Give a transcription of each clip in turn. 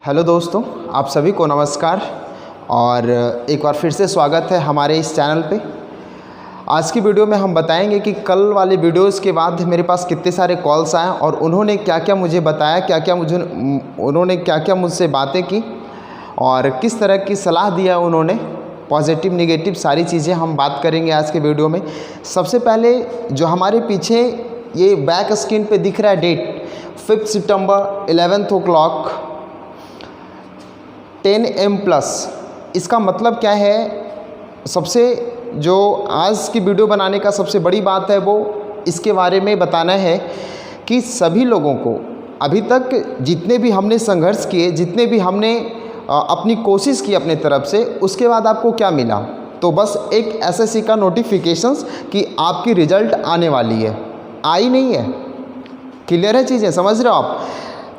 Hello दोस्तों, आप सभी को नमस्कार और एक बार फिर से स्वागत है हमारे इस चैनल पे। आज की वीडियो में हम बताएंगे कि कल वाले वीडियोस के बाद मेरे पास कितने सारे कॉल्स आए और उन्होंने क्या क्या मुझे बताया, उन्होंने क्या क्या मुझसे बातें की और किस तरह की सलाह दिया उन्होंने, पॉजिटिव नेगेटिव सारी चीज़ें हम बात करेंगे आज के वीडियो में। सबसे पहले जो हमारे पीछे ये बैक स्क्रीन पे दिख रहा है date 5 September 11 o'clock 10 AM plus, इसका मतलब क्या है? सबसे जो आज की वीडियो बनाने का सबसे बड़ी बात है वो इसके बारे में बताना है कि सभी लोगों को अभी तक जितने भी हमने संघर्ष किए, जितने भी हमने अपनी कोशिश की अपने तरफ से, उसके बाद आपको क्या मिला? तो बस एक एसएससी का नोटिफिकेशंस कि आपकी रिज़ल्ट आने वाली है, आई नहीं है। क्लियर है चीज़ें, समझ रहे हो आप?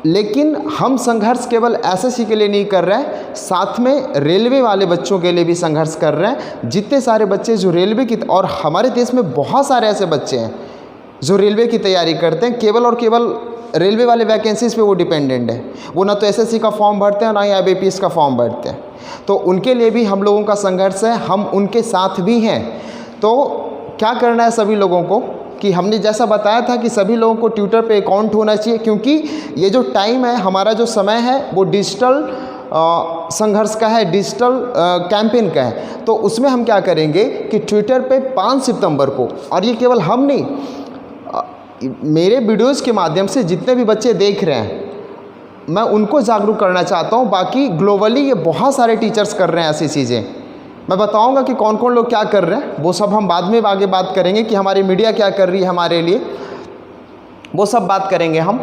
लेकिन हम संघर्ष केवल एसएससी के लिए नहीं कर रहे हैं, साथ में रेलवे वाले बच्चों के लिए भी संघर्ष कर रहे हैं। जितने सारे बच्चे जो रेलवे की, और हमारे देश में बहुत सारे ऐसे बच्चे हैं जो रेलवे की तैयारी करते हैं, केवल और केवल रेलवे वाले वैकेंसीज़ पे वो डिपेंडेंट है। वो ना तो एसएससी का फॉर्म भरते हैं ना ही आईबीपीएस का फॉर्म भरते हैं। तो उनके लिए भी हम लोगों का संघर्ष है, हम उनके साथ भी हैं। तो क्या करना है सभी लोगों को कि हमने जैसा बताया था कि सभी लोगों को ट्विटर पे अकाउंट होना चाहिए, क्योंकि ये जो टाइम है, हमारा जो समय है वो डिजिटल संघर्ष का है, डिजिटल कैंपेन का है। तो उसमें हम क्या करेंगे कि ट्विटर पे 5 सितंबर को, और ये केवल हम नहीं, मेरे वीडियोस के माध्यम से जितने भी बच्चे देख रहे हैं मैं उनको जागरूक करना चाहता हूँ। बाकी ग्लोबली ये बहुत सारे टीचर्स कर रहे हैं ऐसी चीज़ें। मैं बताऊंगा कि कौन कौन लोग क्या कर रहे हैं, वो सब हम बाद में आगे बात करेंगे कि हमारी मीडिया क्या कर रही है हमारे लिए, वो सब बात करेंगे हम।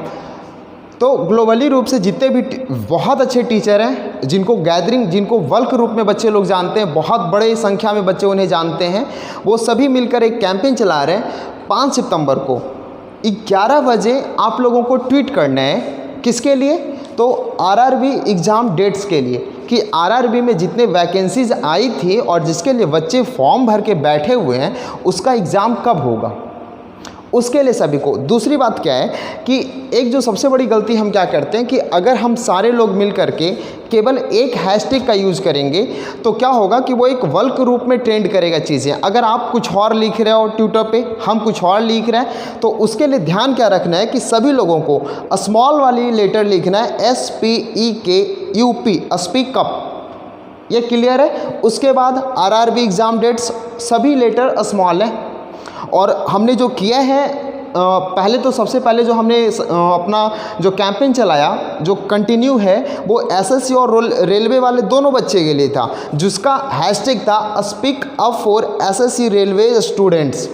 तो ग्लोबली रूप से जितने भी बहुत अच्छे टीचर हैं, जिनको गैदरिंग, जिनको बल्क रूप में बच्चे लोग जानते हैं, बहुत बड़े संख्या में बच्चे उन्हें जानते हैं, वो सभी मिलकर एक कैंपेन चला रहे हैं। 5 सितंबर को 11 बजे आप लोगों को ट्वीट करना है। किसके लिए? तो आरआरबी एग्ज़ाम डेट्स के लिए, कि आरआरबी में जितने वैकेंसीज आई थी और जिसके लिए बच्चे फॉर्म भर के बैठे हुए हैं, उसका एग्ज़ाम कब होगा, उसके लिए सभी को। दूसरी बात क्या है कि एक जो सबसे बड़ी गलती हम क्या करते हैं कि अगर हम सारे लोग मिल करके केवल एक हैशटैग का यूज़ करेंगे तो क्या होगा कि वो एक बल्क रूप में ट्रेंड करेगा चीज़ें। अगर आप कुछ और लिख रहे हो ट्विटर पे, हम कुछ और लिख रहे हैं, तो उसके लिए ध्यान क्या रखना है कि सभी लोगों को स्मॉल वाली लेटर लिखना है, SPEKUP, स्पीक अप। ये क्लियर है? उसके बाद आरआरबी एग्ज़ाम डेट्स सभी लेटर स्मॉल है। और हमने जो किया है पहले, तो सबसे पहले जो हमने अपना जो कैंपेन चलाया, जो कंटिन्यू है, वो एसएससी और रेलवे वाले दोनों बच्चे के लिए था, जिसका हैशटैग था speak up for SSC railway students.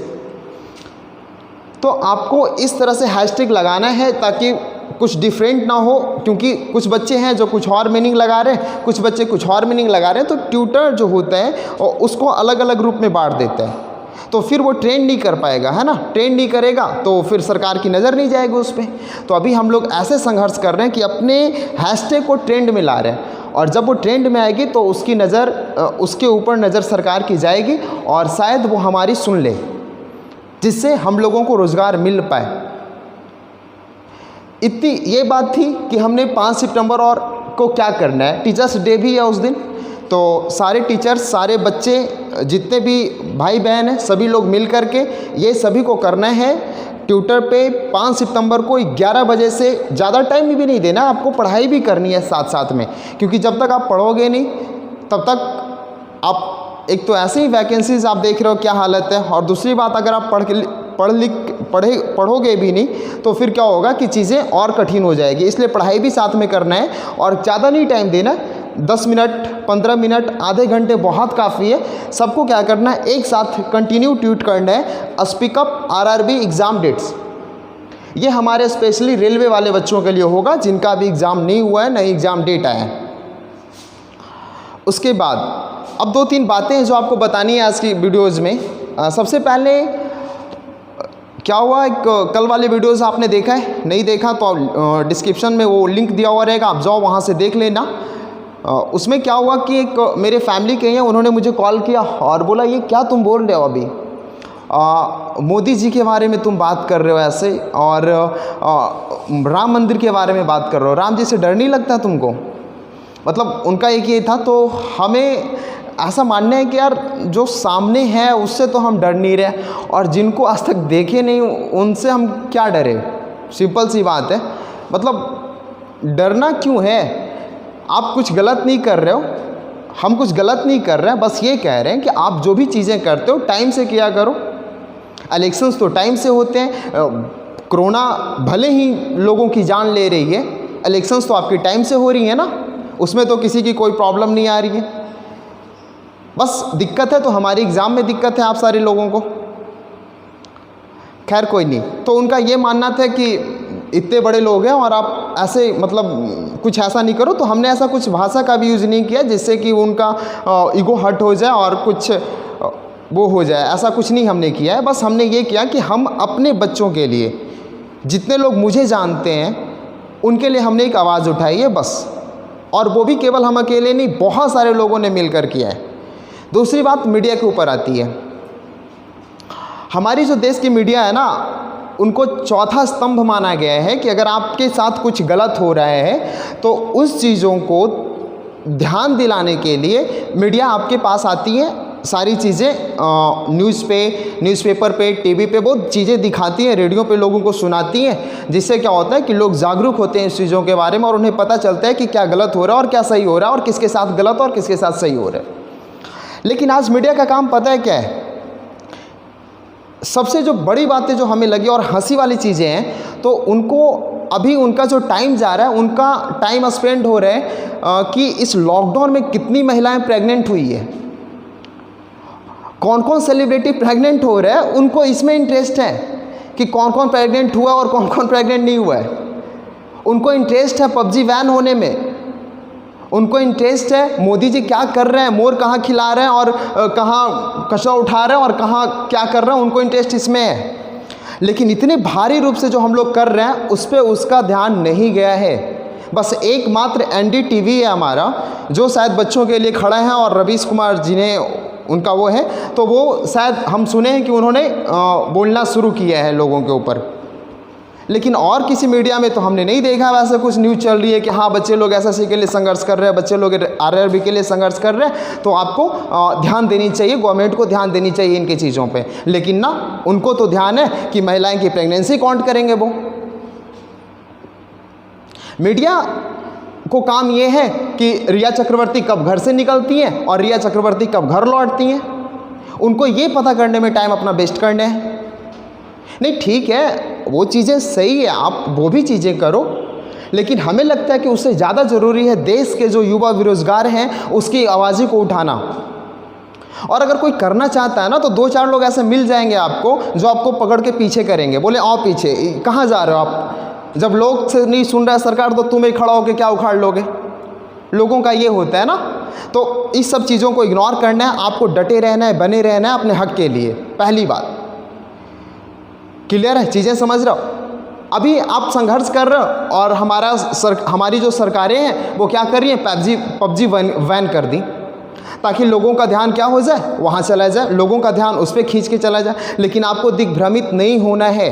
तो आपको इस तरह से हैशटैग लगाना है ताकि कुछ डिफरेंट ना हो, क्योंकि कुछ बच्चे हैं जो कुछ और मीनिंग लगा रहे हैं, कुछ बच्चे कुछ और मीनिंग लगा रहे हैं। तो ट्विटर जो होता है उसको अलग अलग रूप में बांट देता है, तो फिर वो ट्रेंड नहीं कर पाएगा, है ना? ट्रेंड नहीं करेगा तो फिर सरकार की नज़र नहीं जाएगी उस पर। तो अभी हम लोग ऐसे संघर्ष कर रहे हैं कि अपने हैशटैग को ट्रेंड में ला रहे हैं, और जब वो ट्रेंड में आएगी तो उसकी नज़र, उसके ऊपर नज़र सरकार की जाएगी और शायद वो हमारी सुन ले, जिससे हम लोगों को रोज़गार मिल पाए। इतनी ये बात थी कि हमने 5 सितंबर और को क्या करना है, टीचर्स डे भी है उस दिन। तो सारे टीचर्स, सारे बच्चे, जितने भी भाई बहन हैं, सभी लोग मिल कर के ये सभी को करना है ट्विटर पे 5 सितंबर को 11 बजे से। ज़्यादा टाइम भी नहीं देना, आपको पढ़ाई भी करनी है साथ साथ में, क्योंकि जब तक आप पढ़ोगे नहीं तब तक आप, एक तो ऐसे ही वैकेंसीज आप देख रहे हो क्या हालत है, और दूसरी बात अगर आप पढ़ोगे भी नहीं तो फिर क्या होगा कि चीज़ें और कठिन हो जाएगी। इसलिए पढ़ाई भी साथ में करना है और ज़्यादा नहीं टाइम देना, 10 मिनट, 15 मिनट, आधे घंटे बहुत काफ़ी है। सबको क्या करना है, एक साथ कंटिन्यू ट्वीट करना है speak up RRB exam dates. ये हमारे स्पेशली रेलवे वाले बच्चों के लिए होगा जिनका भी एग्ज़ाम नहीं हुआ है, नहीं एग्ज़ाम डेट आया है। उसके बाद अब 2-3 बातें हैं जो आपको बतानी है आज की वीडियोज़ में। सबसे पहले क्या हुआ, एक कल वाले वीडियोज़ आपने देखा है, नहीं देखा तो डिस्क्रिप्शन में वो लिंक दिया हुआ रहेगा, आप जाओ वहाँ से देख लेना। उसमें क्या हुआ कि एक मेरे फैमिली के हैं, उन्होंने मुझे कॉल किया और बोला ये क्या तुम बोल रहे हो अभी, मोदी जी के बारे में तुम बात कर रहे हो ऐसे, और राम मंदिर के बारे में बात कर रहे हो, राम जी से डर नहीं लगता तुमको? मतलब उनका एक ये था। तो हमें ऐसा मानना है कि यार जो सामने है उससे तो हम डर नहीं रहे, और जिनको आज तक देखे नहीं उनसे हम क्या डरे। सिंपल सी बात है। मतलब डरना क्यों है? आप कुछ गलत नहीं कर रहे हो, हम कुछ गलत नहीं कर रहे हैं, बस ये कह रहे हैं कि आप जो भी चीज़ें करते हो टाइम से किया करो। इलेक्शंस तो टाइम से होते हैं। कोरोना भले ही लोगों की जान ले रही है, इलेक्शंस तो आपकी टाइम से हो रही है ना, उसमें तो किसी की कोई प्रॉब्लम नहीं आ रही है। बस दिक्कत है तो हमारी एग्ज़ाम में दिक्कत है आप सारे लोगों को। खैर कोई नहीं। तो उनका ये मानना था कि इतने बड़े लोग हैं और आप ऐसे मतलब कुछ ऐसा नहीं करो। तो हमने ऐसा कुछ भाषा का भी यूज़ नहीं किया जिससे कि उनका ईगो हर्ट हो जाए और कुछ वो हो जाए, ऐसा कुछ नहीं हमने किया है। बस हमने ये किया कि हम अपने बच्चों के लिए, जितने लोग मुझे जानते हैं उनके लिए हमने एक आवाज़ उठाई है बस। और वो भी केवल हम अकेले नहीं, बहुत सारे लोगों ने मिलकर किया है। दूसरी बात मीडिया के ऊपर आती है। हमारी जो देश की मीडिया है ना, उनको चौथा स्तंभ माना गया है कि अगर आपके साथ कुछ गलत हो रहा है तो उस चीज़ों को ध्यान दिलाने के लिए मीडिया आपके पास आती है। सारी चीज़ें न्यूज़पेपर पे, टीवी पे बहुत चीज़ें दिखाती हैं, रेडियो पे लोगों को सुनाती हैं, जिससे क्या होता है कि लोग जागरूक होते हैं इस चीज़ों के बारे में और उन्हें पता चलता है कि क्या गलत हो रहा है और क्या सही हो रहा है और किसके साथ गलत और किसके साथ सही हो रहा है। लेकिन आज मीडिया का काम पता है क्या है? सबसे जो बड़ी बातें जो हमें लगी और हंसी वाली चीज़ें हैं, तो उनको अभी उनका जो टाइम जा रहा है, उनका टाइम स्पेंड हो रहा है कि इस लॉकडाउन में कितनी महिलाएं प्रेग्नेंट हुई है, कौन कौन सेलिब्रिटी प्रेग्नेंट हो रहा है, उनको इसमें इंटरेस्ट है कि कौन कौन प्रेग्नेंट हुआ और कौन कौन प्रेग्नेंट नहीं हुआ है। उनको इंटरेस्ट है पबजी बैन होने में, उनको इंटरेस्ट है मोदी जी क्या कर रहे हैं, मोर कहाँ खिला रहे हैं और कहाँ कचरा उठा रहे हैं और कहाँ क्या कर रहे हैं, उनको इंटरेस्ट इसमें है। लेकिन इतने भारी रूप से जो हम लोग कर रहे हैं उस पर उसका ध्यान नहीं गया है। बस एकमात्र NDTV है हमारा, जो शायद बच्चों के लिए खड़ा है और रवीश कुमार जी ने उनका वो है, तो वो शायद हम सुने हैं कि उन्होंने बोलना शुरू किया है लोगों के ऊपर। लेकिन और किसी मीडिया में तो हमने नहीं देखा वैसे कुछ न्यूज़ चल रही है कि हाँ बच्चे लोग SSC के लिए संघर्ष कर रहे हैं, बच्चे लोग RRB के लिए संघर्ष कर रहे हैं, तो आपको ध्यान देनी चाहिए, गवर्नमेंट को ध्यान देनी चाहिए इनकी चीज़ों पे। लेकिन ना, उनको तो ध्यान है कि महिलाएं की प्रेगनेंसी काउंट करेंगे। वो मीडिया को काम ये है कि रिया चक्रवर्ती कब घर से निकलती हैं और रिया चक्रवर्ती कब घर लौटती हैं, उनको ये पता करने में टाइम अपना वेस्ट करने हैं। नहीं ठीक है, वो चीज़ें सही है, आप वो भी चीज़ें करो, लेकिन हमें लगता है कि उससे ज़्यादा ज़रूरी है देश के जो युवा बेरोजगार हैं उसकी आवाज़ को उठाना। और अगर कोई करना चाहता है ना, तो 2-4 लोग ऐसे मिल जाएंगे आपको जो आपको पकड़ के पीछे करेंगे, बोले आओ पीछे, कहाँ जा रहे हो आप? जब लोग से नहीं सुन रहा है सरकार, तो तुम ही खड़ा होकर क्या उखाड़ लोगे? लोगों का ये होता है ना। तो इस सब चीज़ों को इग्नोर करना है, आपको डटे रहना है, बने रहना है अपने हक के लिए। पहली बात क्लियर है, चीज़ें समझ रहे हो? अभी आप संघर्ष कर रहे हो और हमारी जो सरकारें हैं वो क्या कर रही हैं, पबजी बैन कर दी ताकि लोगों का ध्यान क्या हो जाए, वहाँ चला जाए, लोगों का ध्यान उस पर खींच के चला जाए। लेकिन आपको दिग्भ्रमित नहीं होना है,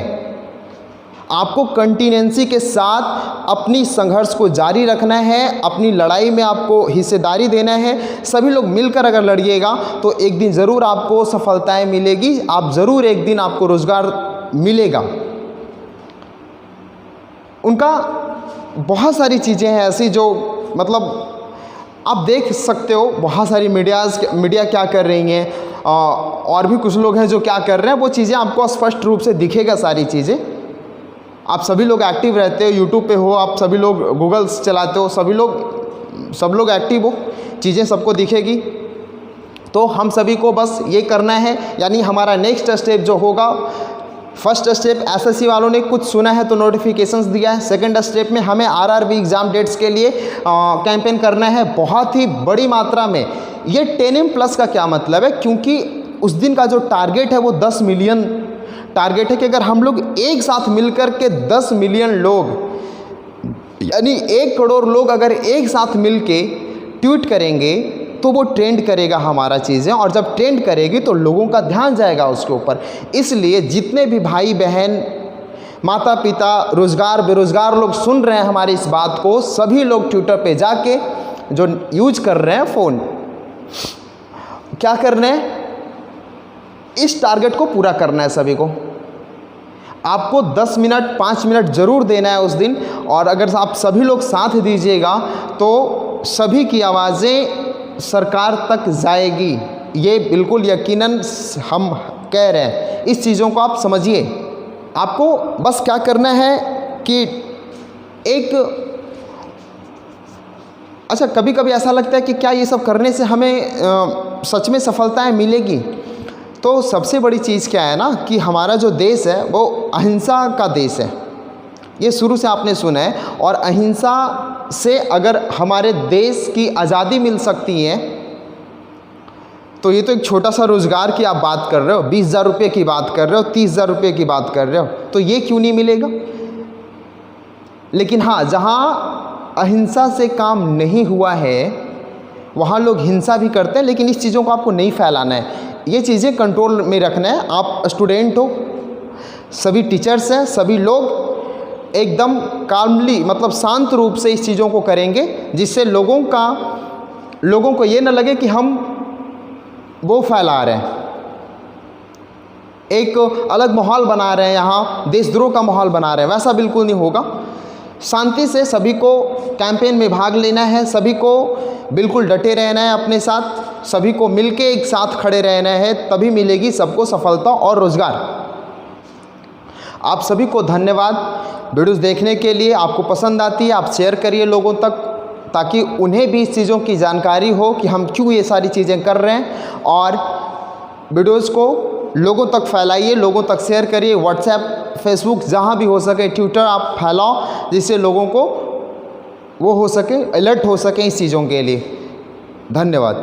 आपको कंटिनेंसी के साथ अपनी संघर्ष को जारी रखना है, अपनी लड़ाई में आपको हिस्सेदारी देना है। सभी लोग मिलकर अगर लड़िएगा तो एक दिन ज़रूर आपको सफलताएं मिलेगी, आप ज़रूर एक दिन आपको रोज़गार मिलेगा। उनका बहुत सारी चीज़ें हैं ऐसी जो मतलब आप देख सकते हो, बहुत सारी मीडिया क्या कर रही हैं, और भी कुछ लोग हैं जो क्या कर रहे हैं, वो चीज़ें आपको स्पष्ट रूप से दिखेगा। सारी चीज़ें आप सभी लोग एक्टिव रहते हो, यूट्यूब पे हो, आप सभी लोग गूगल्स चलाते हो, सब लोग एक्टिव हो, चीज़ें सबको दिखेगी। तो हम सभी को बस ये करना है, यानी हमारा नेक्स्ट स्टेप जो होगा, फर्स्ट स्टेप SSC वालों ने कुछ सुना है तो नोटिफिकेशंस दिया है। सेकंड स्टेप में हमें RRB एग्ज़ाम डेट्स के लिए कैंपेन करना है बहुत ही बड़ी मात्रा में। ये 10M+ का क्या मतलब है, क्योंकि उस दिन का जो टारगेट है वो 10 मिलियन टारगेट है कि अगर हम लोग एक साथ मिलकर के 10 मिलियन लोग, यानी 1 करोड़ लोग अगर एक साथ मिल के ट्वीट करेंगे तो वो ट्रेंड करेगा हमारा चीज़ें, और जब ट्रेंड करेगी तो लोगों का ध्यान जाएगा उसके ऊपर। इसलिए जितने भी भाई बहन, माता पिता, रोज़गार बेरोज़गार लोग सुन रहे हैं हमारी इस बात को, सभी लोग ट्विटर पे जाके जो यूज कर रहे हैं फ़ोन, क्या करना है, इस टारगेट को पूरा करना है सभी को। आपको 10 मिनट 5 मिनट ज़रूर देना है उस दिन, और अगर आप सभी लोग साथ दीजिएगा तो सभी की आवाज़ें सरकार तक जाएगी। ये बिल्कुल यकीनन हम कह रहे हैं, इस चीज़ों को आप समझिए। आपको बस क्या करना है कि अच्छा, कभी कभी ऐसा लगता है कि क्या ये सब करने से हमें सच में सफलताएं मिलेगी? तो सबसे बड़ी चीज़ क्या है ना कि हमारा जो देश है वो अहिंसा का देश है, ये शुरू से आपने सुना है। और अहिंसा से अगर हमारे देश की आज़ादी मिल सकती है तो ये तो एक छोटा सा रोज़गार की आप बात कर रहे हो, 20,000 रुपये की बात कर रहे हो, 30,000 रुपये की बात कर रहे हो, तो ये क्यों नहीं मिलेगा? लेकिन हाँ, जहाँ अहिंसा से काम नहीं हुआ है वहाँ लोग हिंसा भी करते हैं, लेकिन इस चीज़ों को आपको नहीं फैलाना है, ये चीज़ें कंट्रोल में रखना है। आप स्टूडेंट हो, सभी टीचर्स हैं, सभी लोग एकदम कामली मतलब शांत रूप से इस चीज़ों को करेंगे, जिससे लोगों को ये न लगे कि हम वो फैला रहे हैं, एक अलग माहौल बना रहे हैं, यहाँ देशद्रोह का माहौल बना रहे हैं, वैसा बिल्कुल नहीं होगा। शांति से सभी को कैंपेन में भाग लेना है, सभी को बिल्कुल डटे रहना है अपने साथ, सभी को मिलके एक साथ खड़े रहना है, तभी मिलेगी सबको सफलता और रोज़गार। आप सभी को धन्यवाद वीडियोस देखने के लिए। आपको पसंद आती है आप शेयर करिए लोगों तक, ताकि उन्हें भी इस चीज़ों की जानकारी हो कि हम क्यों ये सारी चीज़ें कर रहे हैं। और वीडियोस को लोगों तक फैलाइए, लोगों तक शेयर करिए, व्हाट्सएप फेसबुक जहाँ भी हो सके, ट्विटर आप फैलाओ, जिससे लोगों को वो हो सके, अलर्ट हो सके इस चीज़ों के लिए। धन्यवाद।